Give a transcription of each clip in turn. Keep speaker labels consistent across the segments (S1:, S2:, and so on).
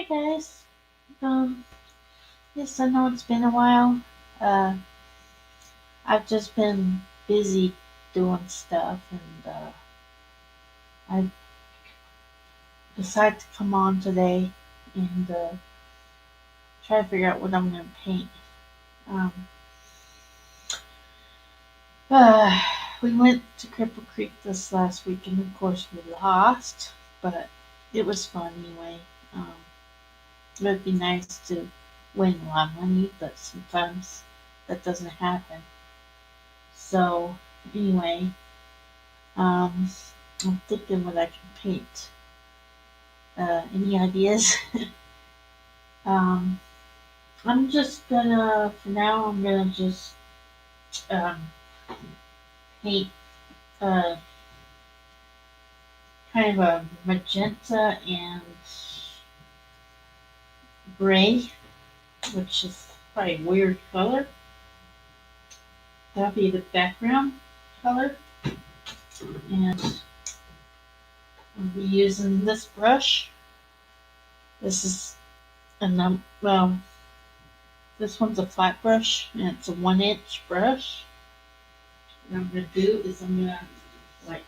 S1: guys. Um, yes, I know it's been a while. Uh, I've just been busy doing stuff, and I decided to come on today and try to figure out what I'm gonna paint. Um, uh, we went to Cripple Creek this last week, and of course we lost, but it was fun anyway. Um, it would be nice to win a lot of money, but sometimes that doesn't happen. So anyway, Um, I'm thinking what I can paint. Any ideas? um, I'm just gonna, for now, I'm gonna just um, paint uh, kind of a magenta and gray, which is probably a weird color. That'll be the background color. And I'll be using this brush. This is well, this one's a flat brush and it's a 1 inch brush. What I'm gonna do is I'm gonna like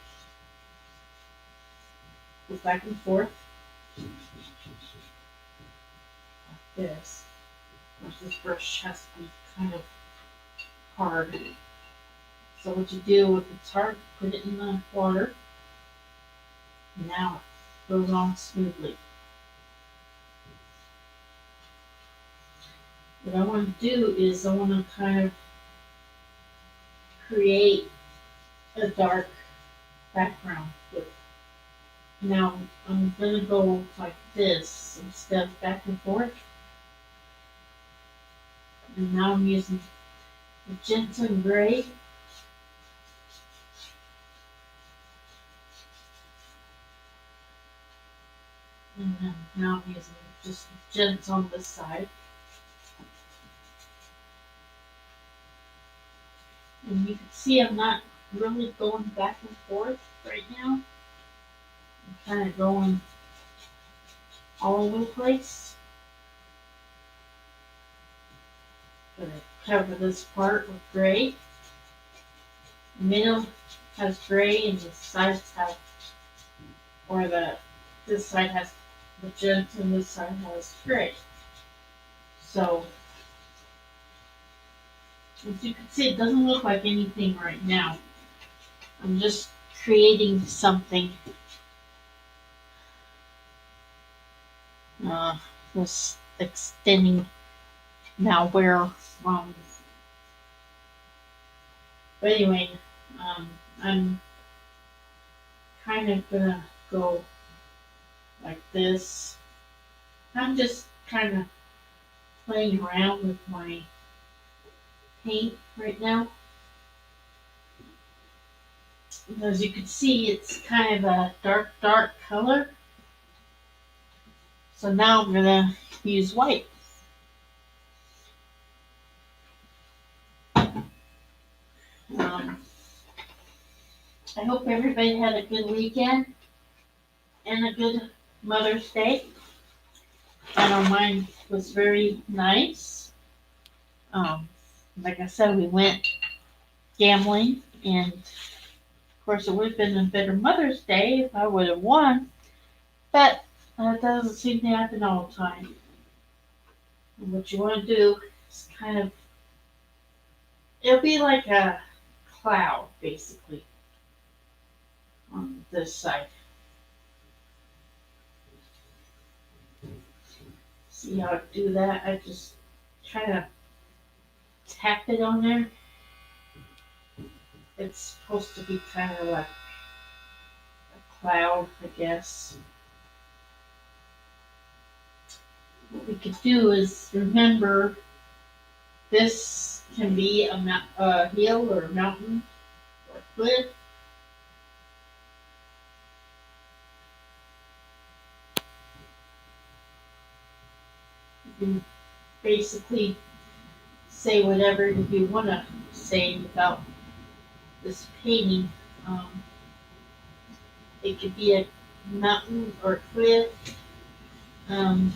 S1: go back and forth like this. Of course, this brush has to be kind of hard. So what you do if it's hard, put it in the water. Now it goes on smoothly. What I want to do is I want to kind of create a dark background. Now I'm going to go like this instead of back and forth. And now I'm using magenta and gray. And then now I'm using just magenta on this side. And you can see I'm not really going back and forth right now. I'm kind of going all over the place. Gonna cover this part with gray. The middle has gray and the sides have, or this side has magenta and this side has gray. So as you can see, it doesn't look like anything right now. I'm just creating something. Uh, just extending now where but anyway, I'm kind of gonna go like this. I'm just kind of playing around with my paint right now. As you can see, it's kind of a dark color. So now I'm gonna use white. Um, I hope everybody had a good weekend and a good Mother's Day. I know mine was very nice. Um, like I said, we went gambling, and of course, it would have been a better Mother's Day if I would have won, but that doesn't seem to happen all the time. And what you want to do is kind of, it'll be like a cloud, basically, on this side. See how I do that? I just try to tap it on there. It's supposed to be kind of like a cloud, I guess. What we could do is remember this can be a hill or a mountain or a cliff. You can basically say whatever you want to say without this painting. Um, it could be a mountain or a cliff. Um,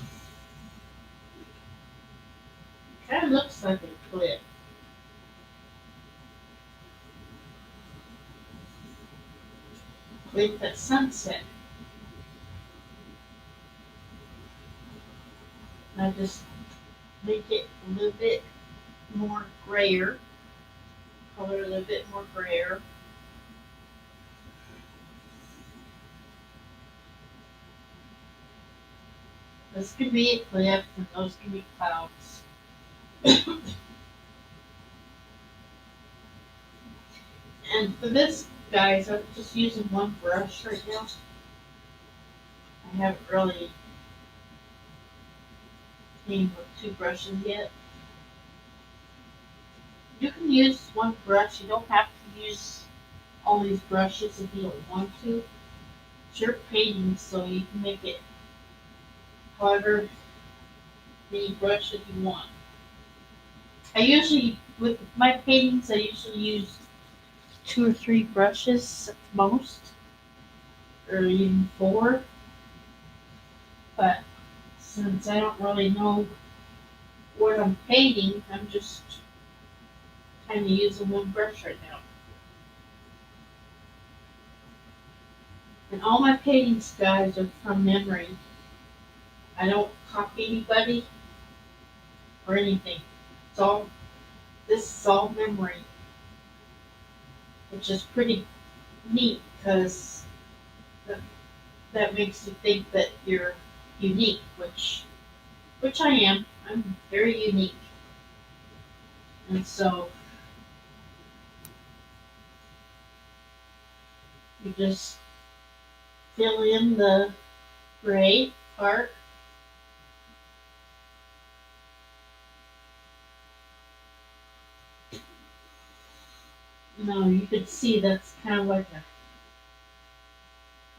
S1: like a clip. With that sunset. I just make it a little bit more grayer, color a little bit more grayer. This could be a cliff and those can be clouds. And for this, guys, I'm just using one brush right now. I haven't really came with two brushes yet. You can use one brush. You don't have to use all these brushes if you don't want to. It's your painting, so you can make it however many brushes you want. I usually, with my paintings, I usually use two or three brushes at the most, or even four. But since I don't really know what I'm painting, I'm just kind of using one brush right now. And all my paintings, guys, are from memory. I don't copy anybody or anything. It's all, this is all memory, which is pretty neat because that makes you think that you're unique, which I am. I'm very unique. And so you just fill in the gray part. Now you can see that's kind of like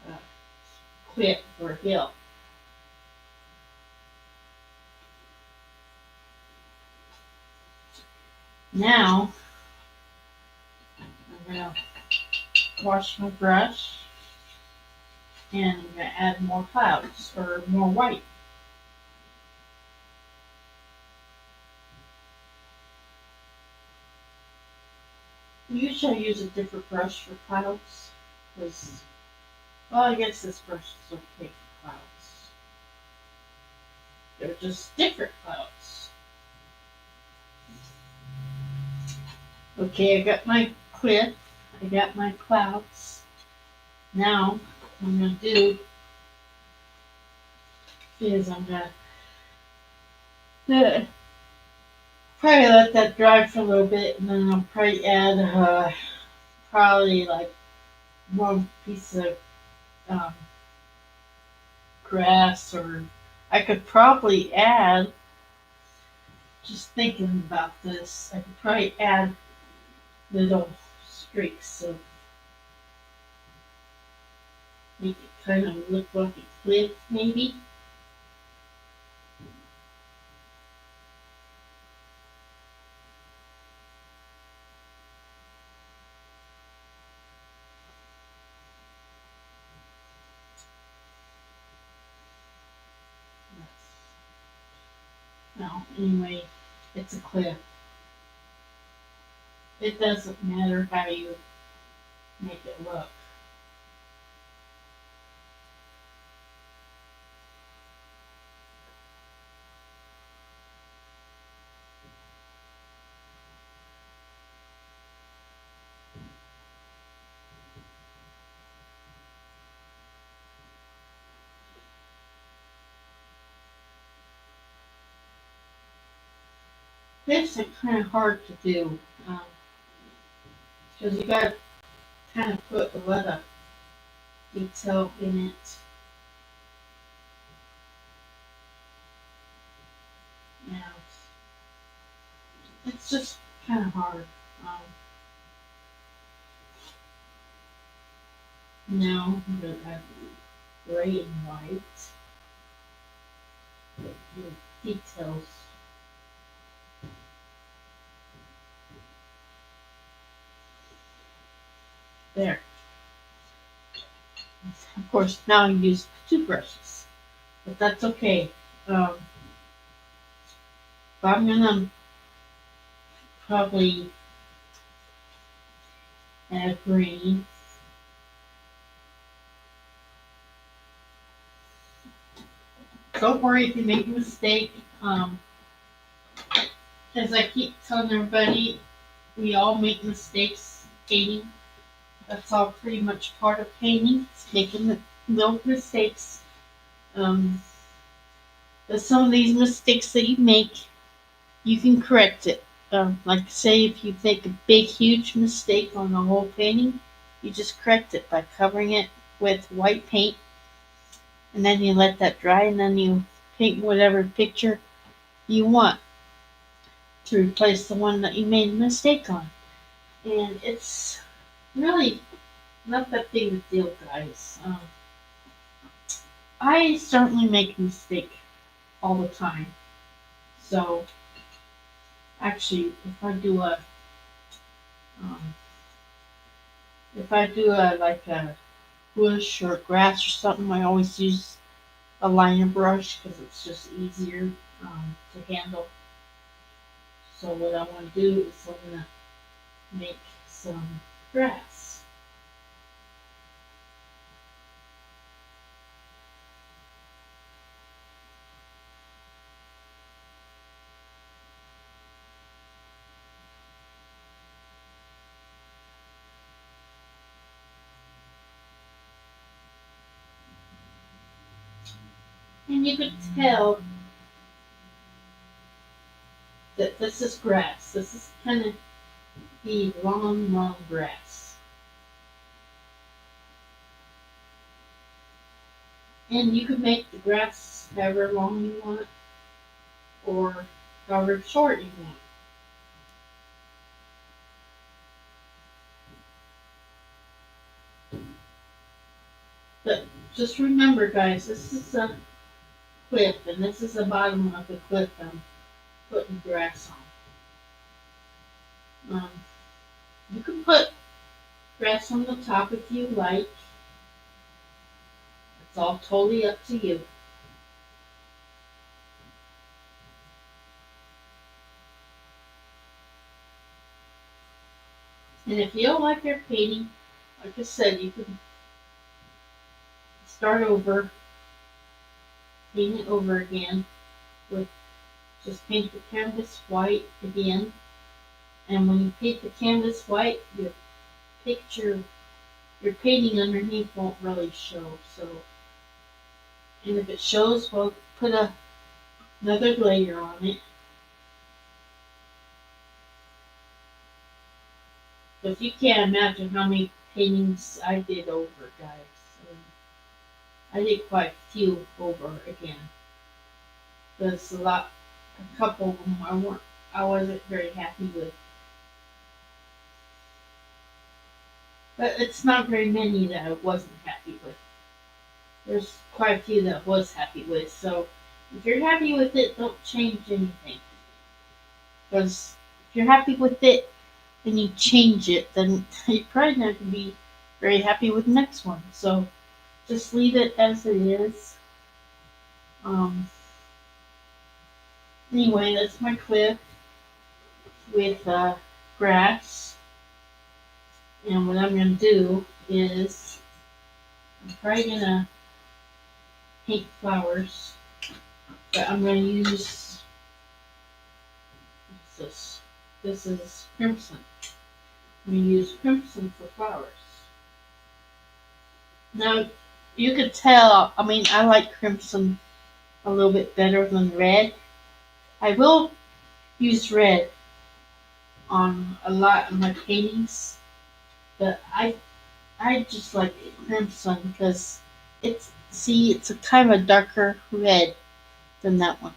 S1: a cliff or a hill. Now I'm gonna wash my brush and I'm gonna add more clouds or more white. Usually I use a different brush for clouds because, well, I guess this brush is okay for clouds. They're just different clouds. Okay, I got my cliff. I got my clouds. Now I'm gonna do is I'm gonna probably let that dry for a little bit, and then I'll probably add probably like one piece of um, grass, or I could probably add. Just thinking about this, I could probably add little streaks of make it kind of look like a cliff, maybe. No, anyway, it's a cliff. It doesn't matter how you make it look. Cliffs are kind of hard to do because you got to kind of put a lot of detail in it. You know, it's just kind of hard. Um, Now I'm going to add gray and white. Little details. There. Of course, now I use two brushes, but that's okay. But I'm gonna probably add green. Don't worry if you make a mistake. As I keep telling everybody, we all make mistakes painting. That's all pretty much part of painting. It's making the little mistakes. Um, but some of these mistakes that you make, you can correct it. Like say if you make a big, huge mistake on the whole painting, you just correct it by covering it with white paint, and then you let that dry, and then you paint whatever picture you want to replace the one that you made a mistake on. And it's really not that big a deal, guys. I certainly make a mistake all the time. So actually, um, if I do a like a bush or grass or something, I always use a liner brush because it's just easier to handle. So what I want to do is I'm gonna make some grass. And you could tell that this is grass. This is kind of the long, long grass. And you could make the grass however long you want or however short you want. But just remember, guys, this is a cliff, and this is the bottom of the cliff I'm putting grass on. You can put grass on the top if you like. It's all totally up to you. And if you don't like your painting, like I said, you can start over, paint it over again with just paint the canvas white again. And when you paint the canvas white, your picture, your painting underneath won't really show. So, and if it shows, well, put another layer on it. Because you can't imagine how many paintings I did over, guys. I did quite a few over again. There's a couple of them I wasn't very happy with. But it's not very many that I wasn't happy with. There's quite a few that I was happy with. So if you're happy with it, don't change anything. Because if you're happy with it and you change it, then you're probably not going to be very happy with the next one. So just leave it as it is. Um, anyway, that's my clip with grass. And what I'm going to do is I'm probably going to paint flowers. But I'm going to use this. This is crimson. I'm going to use crimson for flowers. Now, you could tell, I mean, I like crimson a little bit better than red. I will use red on a lot of my paintings, but I just like crimson because it's a kind of a darker red than that one.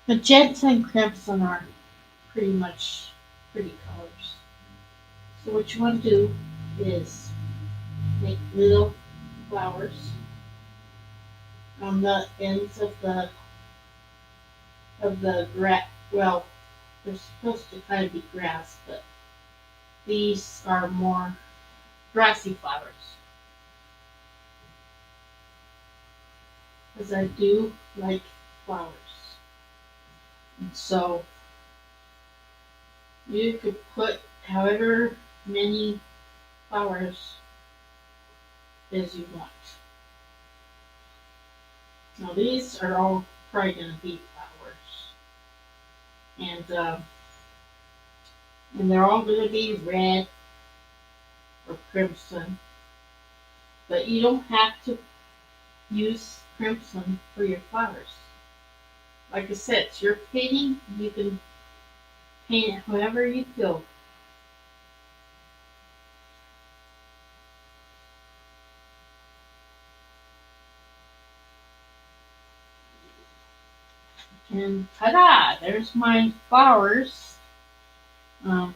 S1: Magenta and crimson are pretty much pretty colors. So what you want to do is make little flowers on the ends of the grass. Well, they're supposed to kind of be grass, but these are more grassy flowers. Because I do like flowers. And so You could put however many flowers as you want. Now these are all probably going to be flowers, and and they're all going to be red or crimson. But you don't have to use crimson for your flowers. Like I said, it's your painting. You can paint it however you feel. And ta-da! There's my flowers. Um,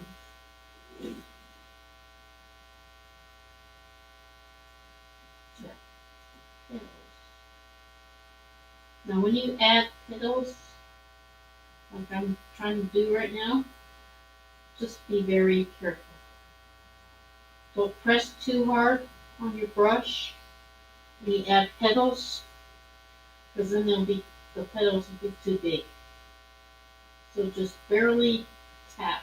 S1: now when you add petals, like I'm trying to do right now, just be very careful. Don't press too hard on your brush when you add petals, because then the petals will be too big. So just barely tap.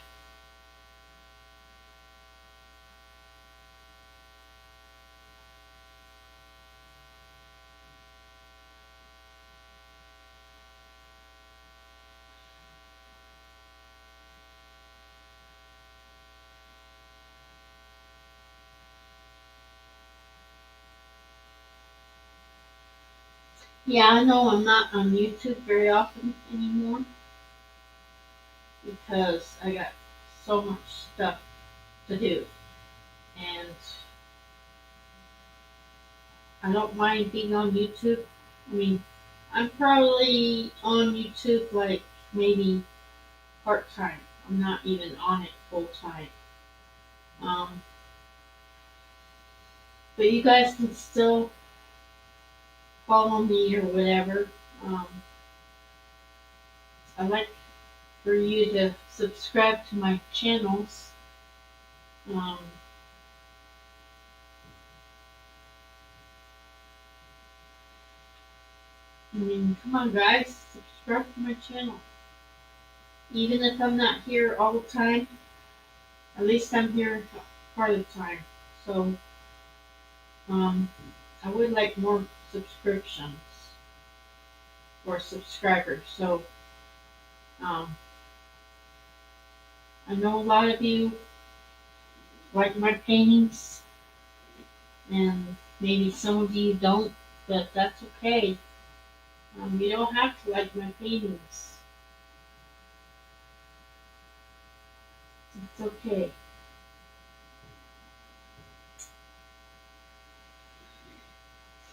S1: Yeah, I know I'm not on YouTube very often anymore because I got so much stuff to do. And I don't mind being on YouTube. I mean, I'm probably on YouTube like maybe part time. I'm not even on it full time. Um, but you guys can still follow me or whatever. Um, I'd like for you to subscribe to my channels. Um, I mean, come on, guys, subscribe to my channel. Even if I'm not here all the time, at least I'm here part of the time. So, um, I would like more subscriptions or subscribers. So, um, I know a lot of you like my paintings, and maybe some of you don't, but that's okay. You don't have to like my paintings. It's okay.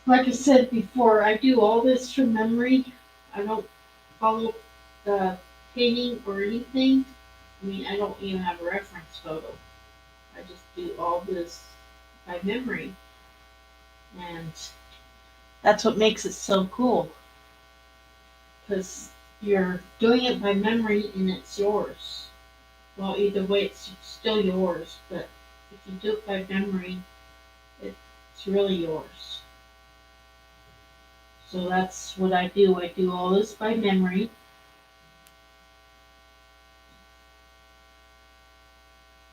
S1: Like I said before, I do all this from memory. I don't follow the painting or anything. I mean, I don't even have a reference photo. I just do all this by memory. And that's what makes it so cool. Because you're doing it by memory and it's yours. Well, either way, it's still yours. But if you do it by memory, it's really yours. So that's what I do. I do all this by memory.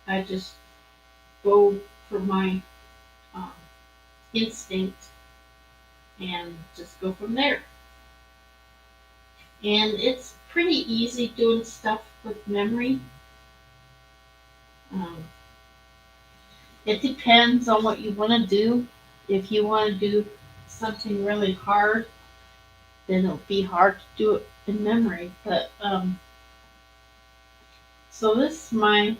S1: I just go for my um, instinct and just go from there. And it's pretty easy doing stuff with memory. Um, it depends on what you want to do. If you want to do something really hard, then it'll be hard to do it in memory. But so this is my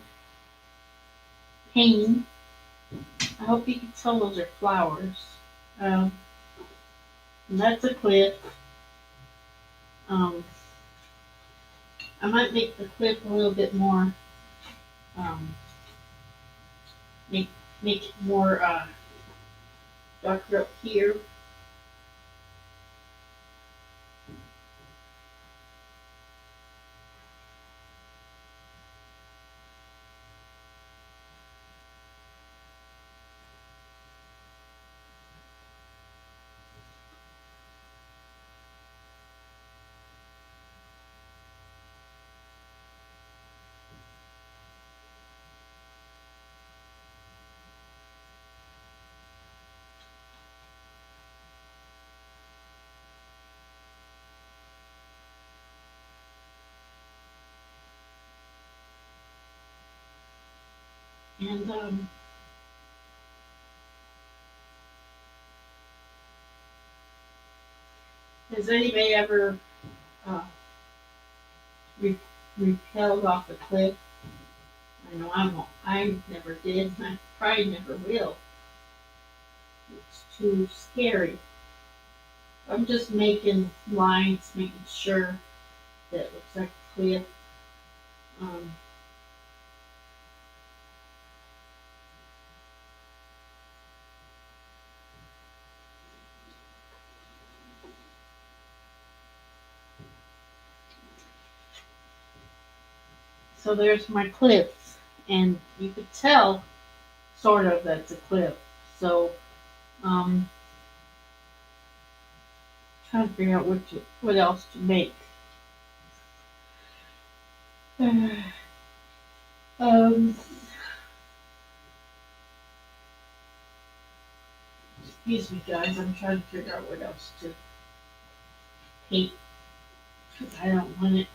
S1: painting. I hope you can tell those are flowers. Um, and that's a clip. Um, I might make the clip a little bit more, um, make make it more darker up here. And has anybody ever uh, re- repelled off a cliff? I know I never did, and I probably never will. It's too scary. I'm just making lines, making sure that it looks like a cliff. Um, so there's my cliffs, and you could tell sort of that's a cliff. So trying to figure out what else to make. um, excuse me, guys. I'm trying to figure out what else to paint because I don't want it.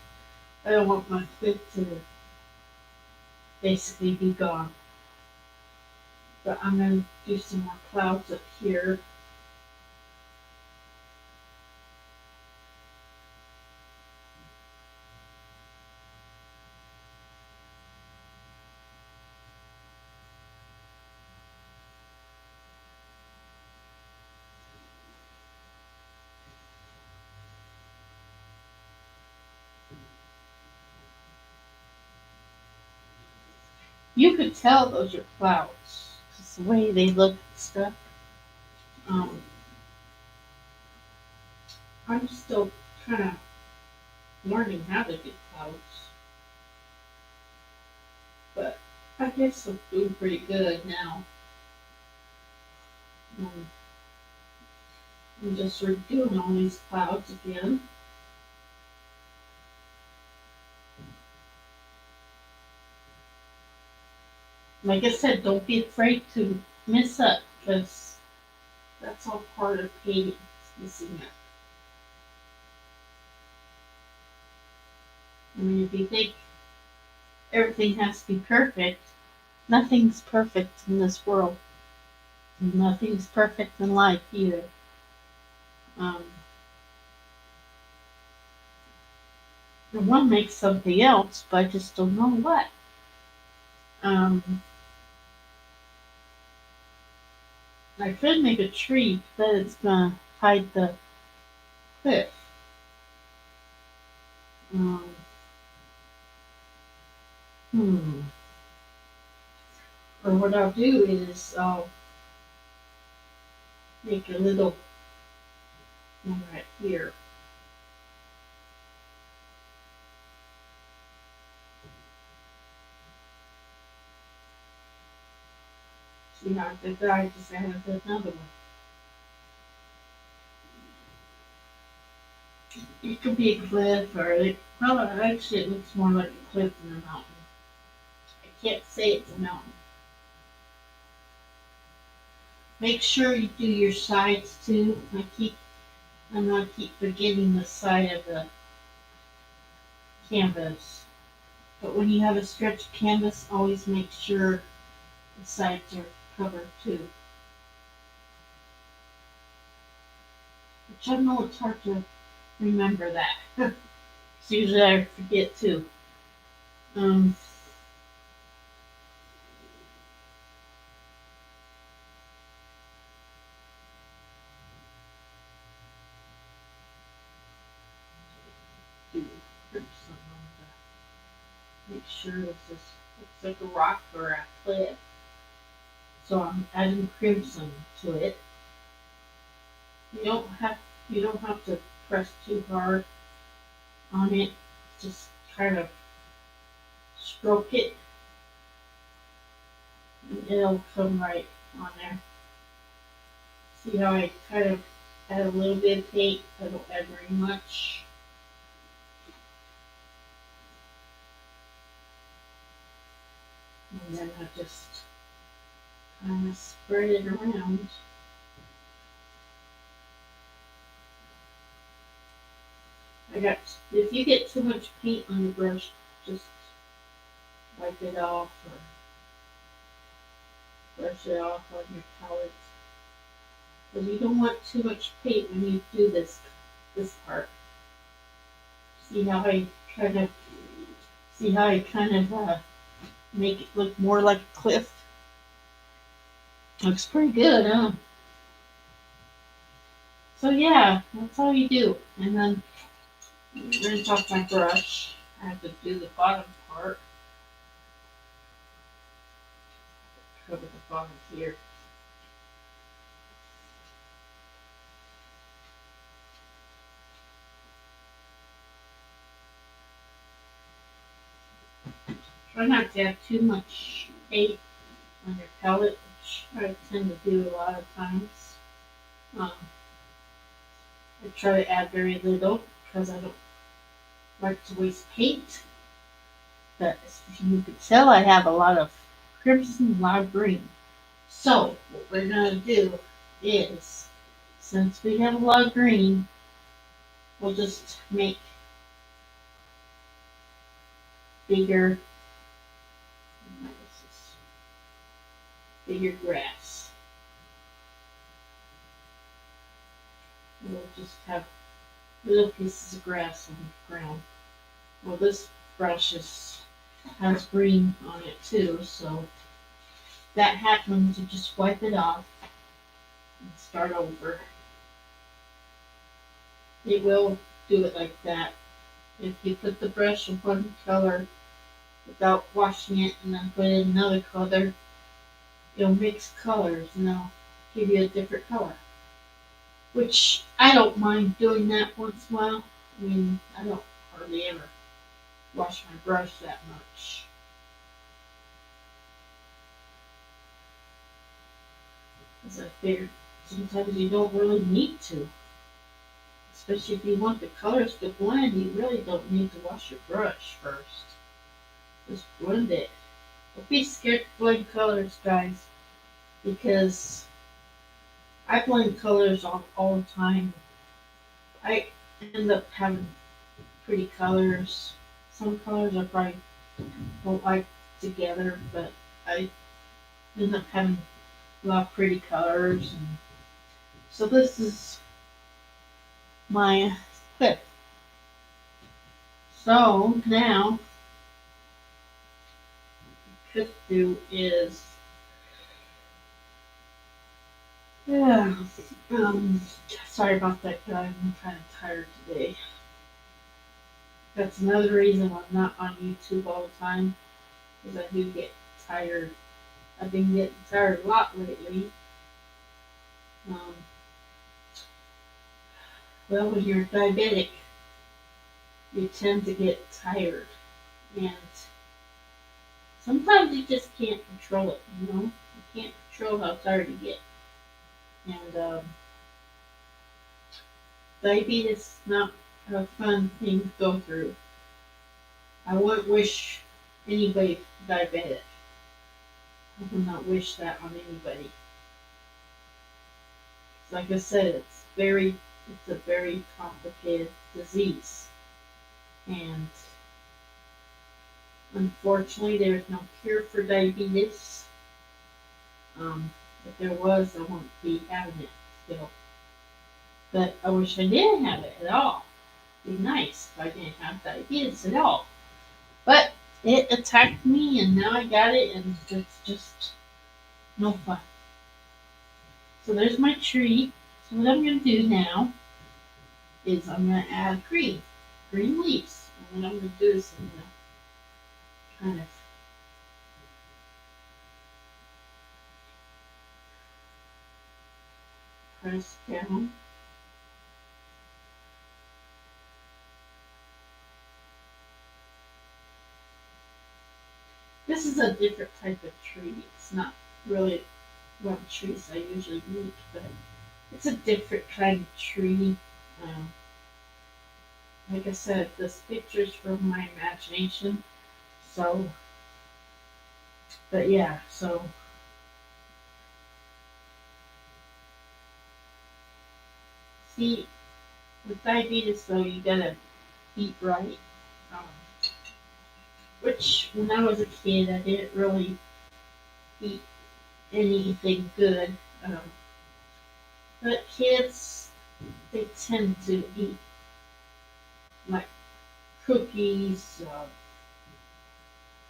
S1: I don't want my cliff to basically be gone. But I'm gonna do some more clouds up here. You could tell those are clouds, just the way they look and stuff. Um, I'm still kind of learning how to do clouds, but I guess I'm doing pretty good now. Um, I'm just redoing all these clouds again. Like I said, don't be afraid to mess up because that's all part of painting, messing up. I mean, if you think everything has to be perfect, nothing's perfect in this world. Nothing's perfect in life either. Um, and one makes something else, but I just don't know what. Um, I could make a tree, but it's gonna hide the cliff. Um, hmm. Or what I'll do is I'll make a little one right here. See how I did that? I just added another one. It could be a cliff, or well, actually, it looks more like a cliff than a mountain. I can't say it's a mountain. Make sure you do your sides too. I'm gonna keep forgetting the side of the canvas. But when you have a stretched canvas, always make sure the sides are covered too. Which I know it's hard to remember that. 'Cause usually I forget too. Um, do some on make sure this looks like a rock or a cliff. So I'm adding crimson to it. You don't have you don't have to press too hard on it. Just kind of stroke it and it'll come right on there. See how I kind of add a little bit of paint, I don't add very much. And then I just kind of spread it around. If you get too much paint on your brush, just wipe it off or brush it off on your palette. Because you don't want too much paint when you do this part. See how I kind of make it look more like a cliff. Looks pretty good, huh? So yeah, that's all you do. And then rinse off my brush. I have to do the bottom part. Cover the bottom here. Try not to have too much paint on your palette, which I tend to do a lot of times. Um, I try to add very little because I don't like to waste paint. But as you can tell, I have a lot of crimson, a lot of green. So what we're gonna do is, since we have a lot of green, we'll just make bigger, bigger grass. We'll just have little pieces of grass on the ground. Well, this brush has green on it too, so if that happens, you just wipe it off and start over. It will do it like that. If you put the brush in one color without washing it and then put in another color, it'll mix colors and it'll give you a different color. Which I don't mind doing that once in a while. I mean, I don't hardly ever wash my brush that much. Because I figured sometimes you don't really need to. Especially if you want the colors to blend, you really don't need to wash your brush first. Just blend it. Don't be scared to blend colors, guys, because I blend colors all the time. I end up having pretty colors. Some colors I probably don't like together, but I end up having a lot of pretty colors. And so this is my clip. So now what I could do is, yeah, sorry about that, guys. I'm kind of tired today. That's another reason I'm not on YouTube all the time, because I do get tired. I've been getting tired a lot lately. Um, well, when you're diabetic, you tend to get tired, and sometimes you just can't control it. You can't control how tired you get, and diabetes is not a fun thing to go through. I wouldn't wish anybody diabetic. I would not wish that on anybody. Like I said, it's a very complicated disease, and unfortunately, there is no cure for diabetes. If there was, I wouldn't be having it still. But I wish I didn't have it at all. It'd be nice if I didn't have diabetes at all. But it attacked me, and now I got it, and it's just no fun. So there's my tree. So what I'm going to do now is I'm going to add green leaves. And what I'm going to do is I'm going to kind of press down. This is a different type of tree. It's not really one of the trees I usually meet, but it's a different kind of tree. Um, like I said, this picture's from my imagination. So, but yeah, so see, with diabetes though, you gotta eat right. Um, which when I was a kid, I didn't really eat anything good. Um, but kids, they tend to eat like cookies,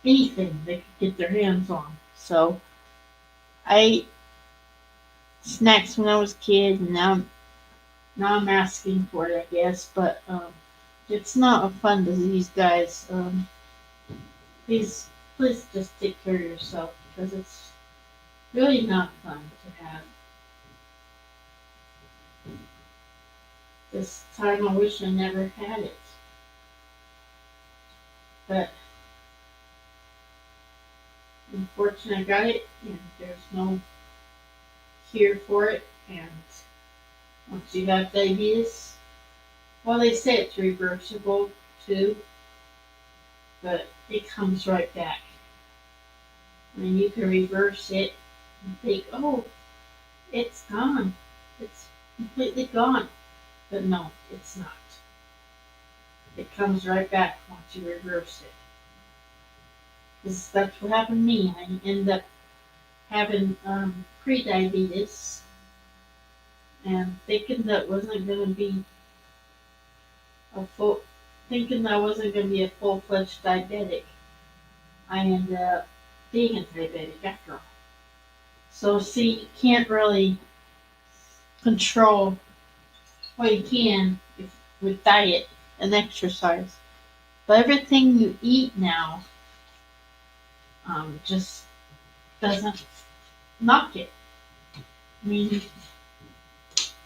S1: anything they could get their hands on. So I ate snacks when I was a kid, and now I'm asking for it, I guess. But it's not a fun disease, guys. Please, please just take care of yourself because it's really not fun to have. This time I wish I never had it. But unfortunately I got it and there's no cure for it. And once you have diabetes, well they say it's reversible too, but it comes right back. I mean you can reverse it and think, oh, it's gone. It's completely gone. But no, it's not. It comes right back once you reverse it. That's what happened to me. I ended up having pre-diabetes and thinking that wasn't going to be a full, thinking that I wasn't going to be a full-fledged diabetic. I ended up being a diabetic after all. So see, you can't really control, well you can with diet and exercise, but everything you eat now just doesn't knock it. I mean,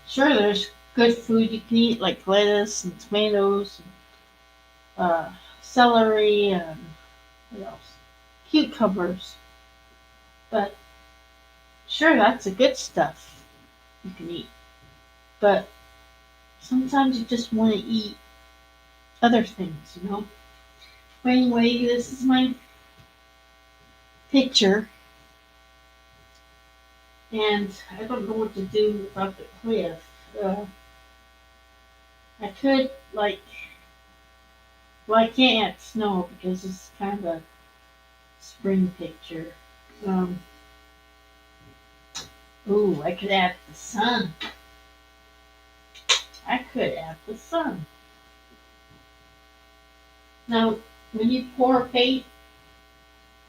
S1: sure, there's good food you can eat like lettuce and tomatoes, and, celery, and what else? Cucumbers. But sure, that's the good stuff you can eat. But sometimes you just want to eat other things, you know. But anyway, this is my picture, and I don't know what to do about the cliff. Uh, I could like, well, I can't add snow because it's kind of a spring picture. Um, Ooh, I could add the sun. I could add the sun. Now, when you pour paint,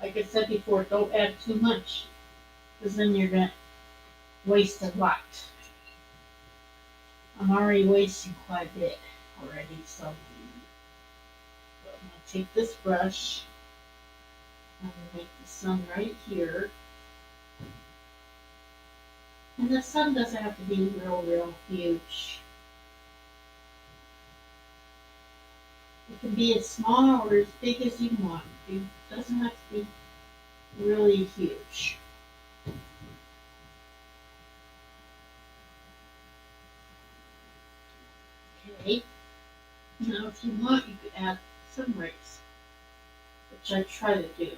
S1: like I said before, don't add too much, because then you're going to waste a lot. I'm already wasting quite a bit already, so I'm going to take this brush. I'm going to make the sun right here. And the sun doesn't have to be real huge. It can be as small or as big as you want. It doesn't have to be really huge. Okay. Now, if you want, you could add sun rays, which I try to do.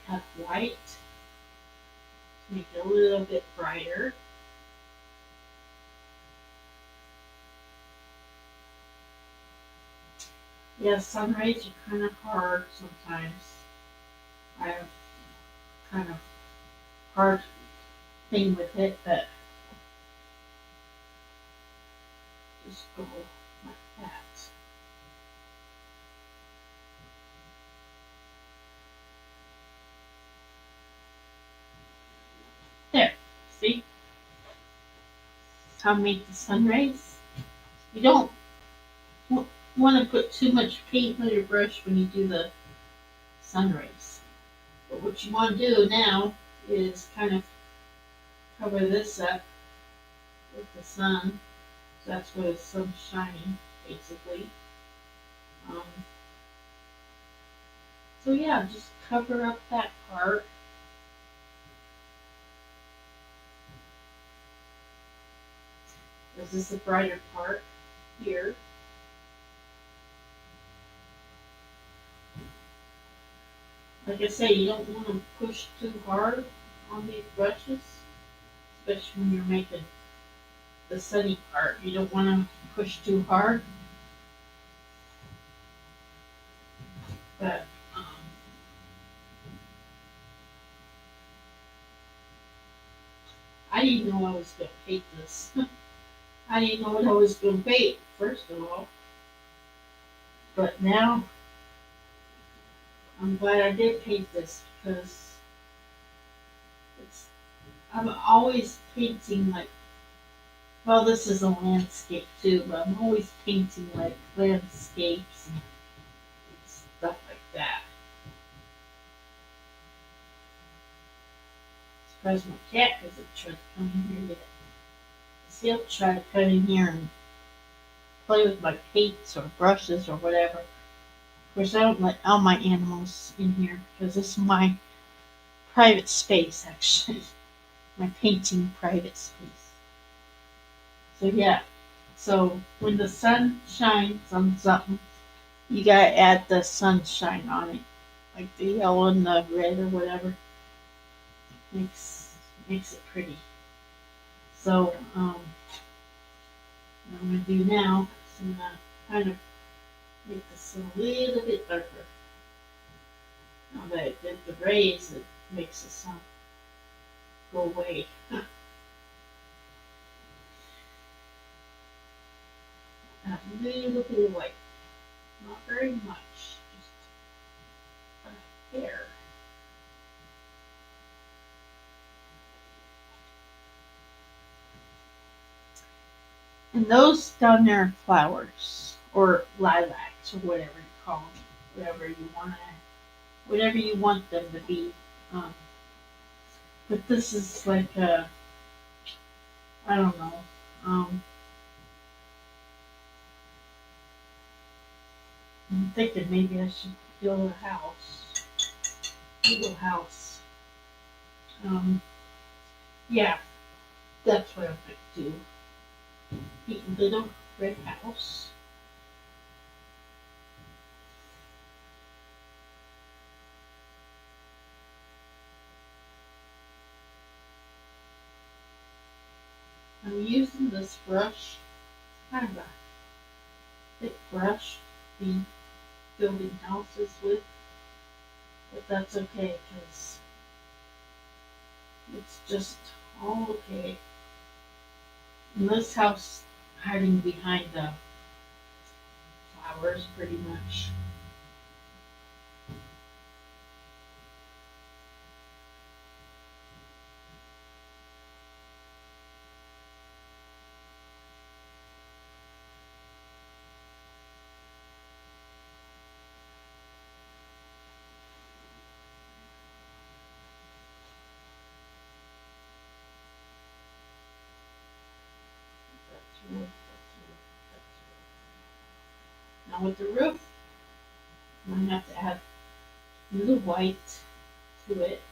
S1: I have white to make it a little bit brighter. Yeah, sun rays are kind of hard sometimes. I have kind of hard thing with it, but just go like that. There, see? How I make the sun rays. You don't want to put too much paint on your brush when you do the sun rays. But what you want to do now is kind of cover this up with the sun. So that's where the sun's shining, basically. Um, so yeah, just cover up that part. This is the brighter part here. Like I say, you don't want to push too hard on these brushes, especially when you're making the sunny part. You don't want to push too hard. But I didn't know I was going to paint this. I didn't know what I was going to paint, first of all. But now I'm glad I did paint this because it's, I'm always painting like, well, this is a landscape too, but I'm always painting like landscapes and stuff like that. Surprised my cat hasn't tried to come in here yet. He'll try to come in here and play with my paints or brushes or whatever. Of course, I don't let all my animals in here because this is my private space, actually. My painting private space. So, yeah. So, when the sun shines on something, you gotta add the sunshine on it. Like the yellow and the red or whatever. Makes it pretty. So, what I'm gonna do now is I'm gonna kind of make this a little bit darker. Now that I did the rays, it makes the sun go away. Add a little bit of white, not very much, just a hair. And those down there are flowers, or lilacs, or whatever you call them, whatever you want them to be. Um, but this is like a, I don't know. Um, I'm thinking maybe I should build a house, little house. Um, yeah, that's what I'm gonna do. Be a little red house. I'm using this brush, kind of a thick brush, to be building houses with, but that's okay because it's just all okay. And this house hiding behind the flowers pretty much. That's roof, that's roof, that's roof. Now with the roof, I'm gonna have to add a little white to it,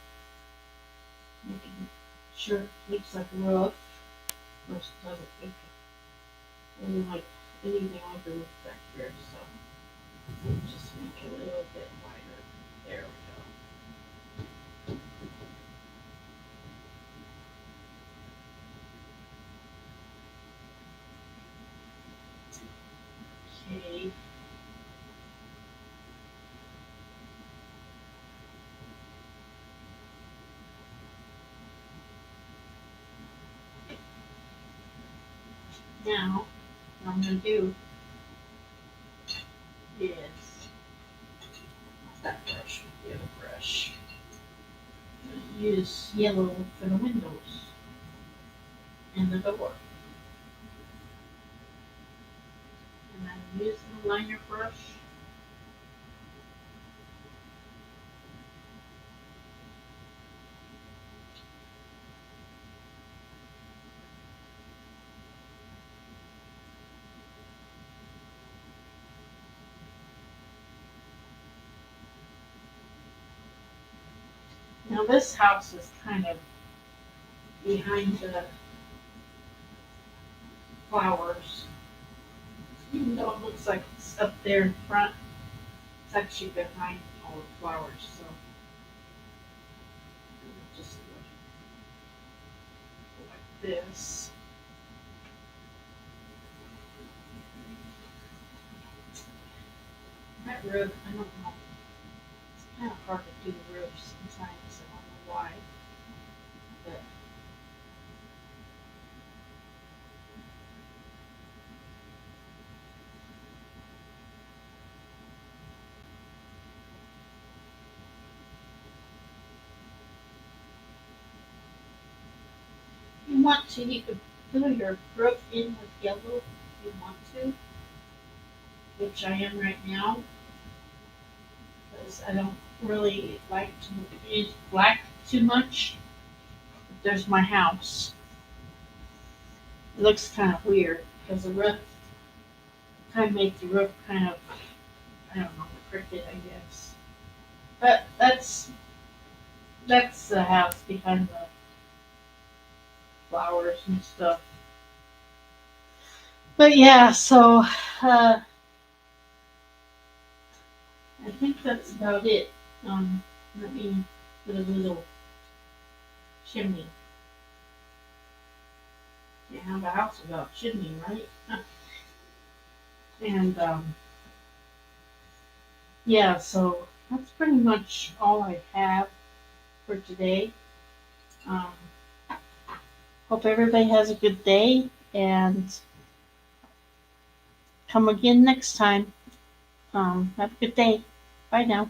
S1: making sure it looks like a roof. Of course, it doesn't look like anything like a roof back here, so just make it a little bit wider. There we go. Okay. Now, what I'm going to do is that brush, the other brush. Use yellow for the windows and the door. And I'm using the liner brush. Now this house is kind of behind the flowers. Even though it looks like it's up there in front, it's actually behind all the flowers. So just go like this. That roof, I don't know. sometimes. I don't know why. But you could fill your roof in with yellow if you want to, which I am right now, because I don't really like to use black too much. There's my house. It looks kind of weird because the roof kind of makes the roof kind of, I don't know, crooked, I guess. But that's the house behind the flowers and stuff. But yeah, so uh, I think that's about it. Let me put a little chimney. You have a house without chimney, right? And yeah, so that's pretty much all I have for today. Um, hope everybody has a good day and come again next time. Have a good day. Bye now.